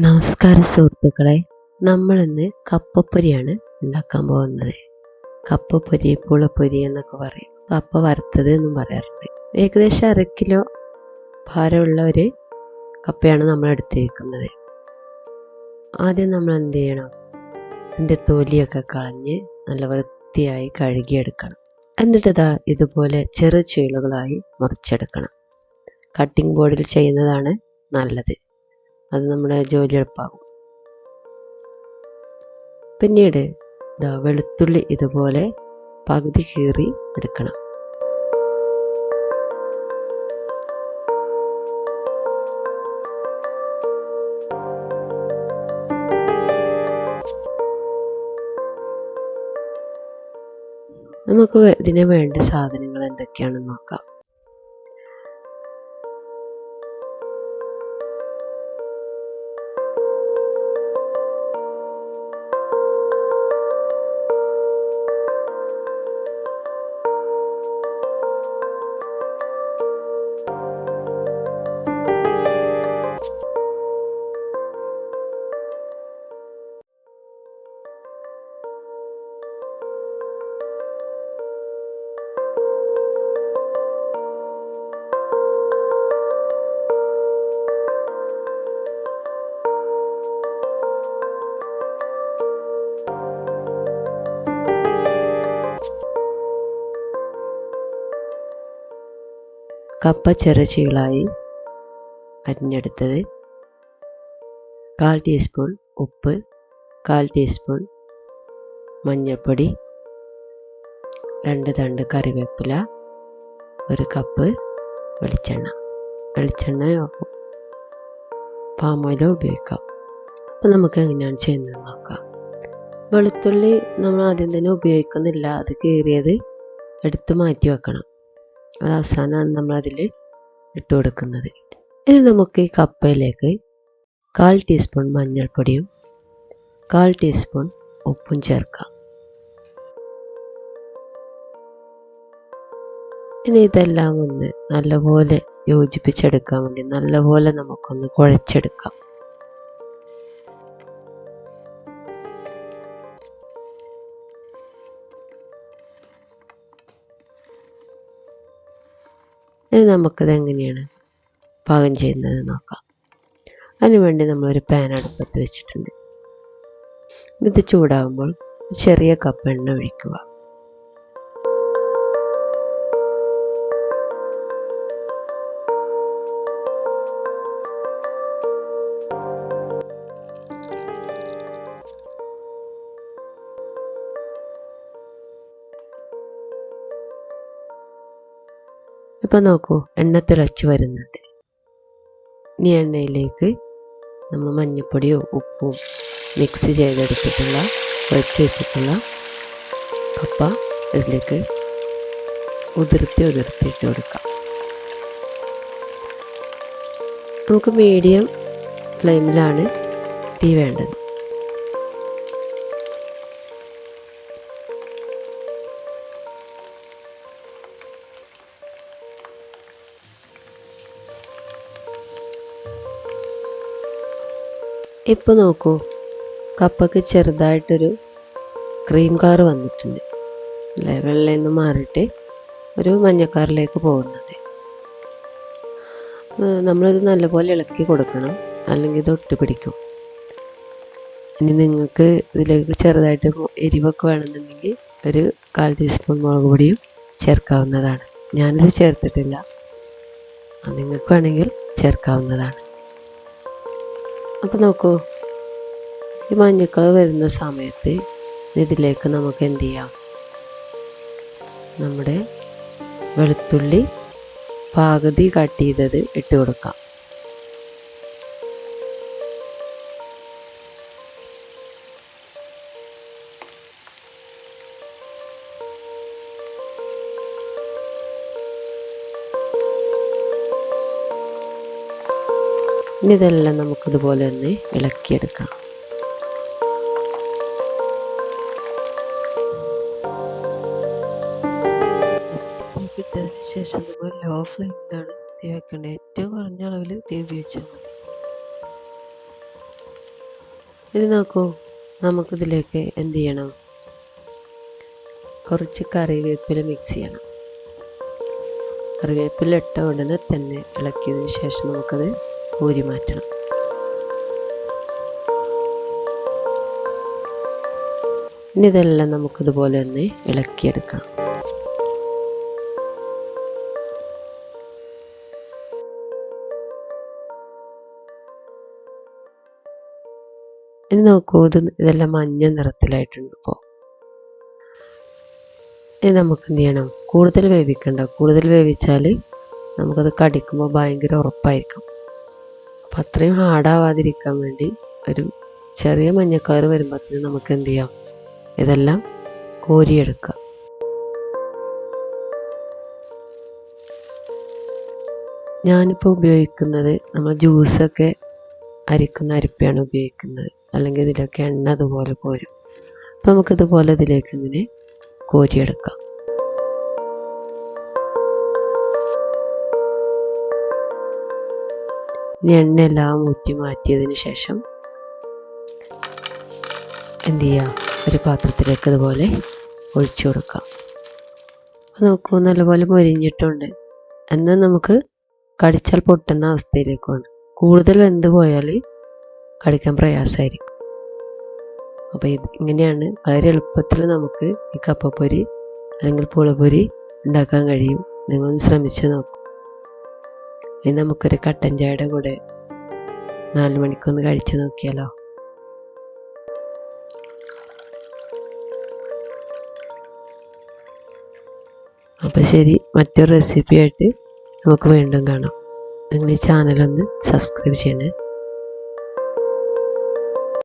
നമസ്കാരം സുഹൃത്തുക്കളെ, നമ്മളിന്ന് കപ്പപ്പൊരിയാണ് ഉണ്ടാക്കാൻ പോകുന്നത്. കപ്പപ്പൊരി, പുളപ്പൊരി എന്നൊക്കെ പറയും. കപ്പ വറുത്തത് എന്നും പറയാറുണ്ട്. ഏകദേശം 1/2 കിലോ ഭാരമുള്ള ഒരു കപ്പയാണ് നമ്മൾ എടുത്തിരിക്കുന്നത്. ആദ്യം നമ്മൾ എന്ത് ചെയ്യണം, അതിൻ്റെ തൊലിയൊക്കെ കളഞ്ഞ് നല്ല വൃത്തിയായി കഴുകിയെടുക്കണം. എന്നിട്ട് ഇതുപോലെ ചെറു ചീളുകളായി മുറിച്ചെടുക്കണം. കട്ടിംഗ് ബോർഡിൽ ചെയ്യുന്നതാണ് നല്ലത്, അത് നമ്മുടെ ജോലി എളുപ്പമാകും. പിന്നീട് വെളുത്തുള്ളി ഇതുപോലെ പകുതി കീറി എടുക്കണം. നമുക്ക് ഇതിന് വേണ്ട സാധനങ്ങൾ എന്തൊക്കെയാണെന്ന് നോക്കാം. കപ്പ ചെറുചീളായി അരിഞ്ഞെടുത്തത്, 1/4 ടീസ്പൂൺ ഉപ്പ്, 1/4 ടീസ്പൂൺ മഞ്ഞൾപ്പൊടി, 2 തണ്ട് കറിവേപ്പില, 1 കപ്പ് വെളിച്ചെണ്ണ പാം ഓയിലോ ഉപയോഗിക്കാം. അപ്പോൾ നമുക്ക് എങ്ങനെയാണ് ചെയ്യുന്നത് നോക്കാം. വെളുത്തുള്ളി നമ്മൾ ആദ്യം തന്നെ ഉപയോഗിക്കുന്നില്ല, അത് കീറിയത് എടുത്ത് മാറ്റി വെക്കണം. അത് അവസാനമാണ് നമ്മളതിൽ ഇട്ട് കൊടുക്കുന്നത്. ഇനി നമുക്ക് ഈ കപ്പയിലേക്ക് 1/4 ടീസ്പൂൺ മഞ്ഞൾപ്പൊടിയും 1/4 ടീസ്പൂൺ ഉപ്പും ചേർക്കാം. ഇനി ഇതെല്ലാം ഒന്ന് നല്ലപോലെ യോജിപ്പിച്ചെടുക്കാൻ വേണ്ടി നല്ലപോലെ നമുക്കൊന്ന് കുഴച്ചെടുക്കാം. ഇനി നമുക്കിത് എങ്ങനെയാണ് പാകം ചെയ്യുന്നത് നോക്കാം. അതിനുവേണ്ടി നമ്മളൊരു പാൻ അടുപ്പത്ത് വെച്ചിട്ടുണ്ട്. ഇത് ചൂടാകുമ്പോൾ ചെറിയ കപ്പ് എണ്ണ ഒഴിക്കുക. ഇപ്പം നോക്കൂ, എണ്ണ തിളച്ച് വരുന്നുണ്ട്. ഇനി എണ്ണയിലേക്ക് നമ്മൾ മഞ്ഞൾപ്പൊടിയും ഉപ്പും മിക്സ് ചെയ്തെടുത്തിട്ടുള്ള കുഴച്ച് കപ്പ ഇതിലേക്ക് ഉതിർത്തിയിട്ട് കൊടുക്കാം. നമുക്ക് മീഡിയം ഫ്ലെയിമിലാണ് തീ വേണ്ടത്. ഇപ്പോൾ നോക്കൂ, കപ്പയ്ക്ക് ചെറുതായിട്ടൊരു ക്രീം കളർ വന്നിട്ടുണ്ട് അല്ലേ? വെള്ളയിൽ നിന്ന് മാറിയിട്ട് ഒരു മഞ്ഞക്കാറിലേക്ക് പോകുന്നുണ്ട്. നമ്മളിത് നല്ലപോലെ ഇളക്കി കൊടുക്കണം, അല്ലെങ്കിൽ ഇത് ഒട്ടിപ്പിടിക്കും. ഇനി നിങ്ങൾക്ക് ഇതിലേക്ക് ചെറുതായിട്ട് എരിവൊക്കെ വേണമെന്നുണ്ടെങ്കിൽ 1/4 ടീസ്പൂൺ മുളക് പൊടിയും ചേർക്കാവുന്നതാണ്. ഞാനിത് ചേർത്തിട്ടില്ല, നിങ്ങൾക്ക് വേണമെങ്കിൽ ചേർക്കാവുന്നതാണ്. അപ്പോൾ നോക്കൂ, ഈ മഞ്ഞക്കളർ വരുന്ന സമയത്ത് ഇതിലേക്ക് നമുക്ക് എന്ത് ചെയ്യാം, നമ്മുടെ വെളുത്തുള്ളി പകുതി കട്ട് ചെയ്തത് ഇട്ട് കൊടുക്കാം. ഇനി ഇതെല്ലാം നമുക്കിതുപോലെ തന്നെ ഇളക്കിയെടുക്കാം. ഇട്ടതിന് ശേഷം നമ്മൾ ലോ ഫ്ലെയിമിലാണ് തീ വെക്കേണ്ടത്. ഏറ്റവും കുറഞ്ഞ അളവിൽ തീ ഉപയോഗിച്ചാൽ മതി. ഇനി നോക്കൂ, നമുക്കിതിലേക്ക് എന്ത് ചെയ്യണം? കുറച്ച് കറിവേപ്പില മിക്സ് ചെയ്യണം. കറിവേപ്പില ഇട്ട ഉടനെ തന്നെ ഇളക്കിയതിന് ശേഷം നമുക്കത് ഊരി മാറ്റണം. ഇനി ഇതെല്ലാം നമുക്കിതുപോലെ ഒന്ന് ഇളക്കിയെടുക്കാം. ഇനി നോക്കൂ, ഇതെല്ലാം മഞ്ഞ നിറത്തിലായിട്ടുണ്ട്. ഇപ്പോൾ ഇനി നമുക്ക് എന്ത് ചെയ്യണം? കൂടുതൽ വേവിക്കണ്ട. കൂടുതൽ വേവിച്ചാൽ നമുക്കത് കടിക്കുമ്പോൾ ഭയങ്കര ഉറപ്പായിരിക്കും. അപ്പം അത്രയും ഹാർഡാവാതിരിക്കാൻ വേണ്ടി ഒരു ചെറിയ മഞ്ഞക്കളർ വരുമ്പോഴത്തേന് നമുക്ക് എന്ത് ചെയ്യാം? ഇതെല്ലാം കോരിയെടുക്കാം. ഞാനിപ്പോൾ ഉപയോഗിക്കുന്നത് നമ്മൾ ജ്യൂസൊക്കെ അരിക്കുന്ന അരിപ്പയാണ് ഉപയോഗിക്കുന്നത്. അല്ലെങ്കിൽ ഇതിലൊക്കെ എണ്ണ അതുപോലെ പോരും. അപ്പം നമുക്കിതുപോലെ ഇതിലേക്ക് ഇങ്ങനെ കോരിയെടുക്കാം. ഇനി എണ്ണയെല്ലാം ഊറ്റി മാറ്റിയതിന് ശേഷം എന്ത് ചെയ്യാം? ഒരു പാത്രത്തിലേക്ക് ഇതുപോലെ ഒഴിച്ചു കൊടുക്കാം. അപ്പോൾ നോക്കൂ, നല്ലപോലെ മൊരിഞ്ഞിട്ടുണ്ട്. എന്നാൽ നമുക്ക് കടിച്ചാൽ പൊട്ടുന്ന അവസ്ഥയിലേക്കാണ്. കൂടുതൽ വെന്ത് പോയാൽ കടിക്കാൻ പ്രയാസമായിരിക്കും. അപ്പോൾ ഇങ്ങനെയാണ് വളരെ എളുപ്പത്തിൽ നമുക്ക് ഈ കപ്പപ്പൊരി അല്ലെങ്കിൽ പുളപ്പൊരി ഉണ്ടാക്കാൻ കഴിയും. നിങ്ങളൊന്ന് ശ്രമിച്ച് നോക്കൂ. ഇനി നമുക്കൊരു കട്ടൻ ചായയുടെ കൂടെ 4 മണിക്കൊന്ന് കഴിച്ച് നോക്കിയാലോ? അപ്പോൾ ശരി, മറ്റൊരു റെസിപ്പിയായിട്ട് നമുക്ക് വീണ്ടും കാണാം. നിങ്ങൾ ഈ ചാനലൊന്ന് സബ്സ്ക്രൈബ് ചെയ്യണേ.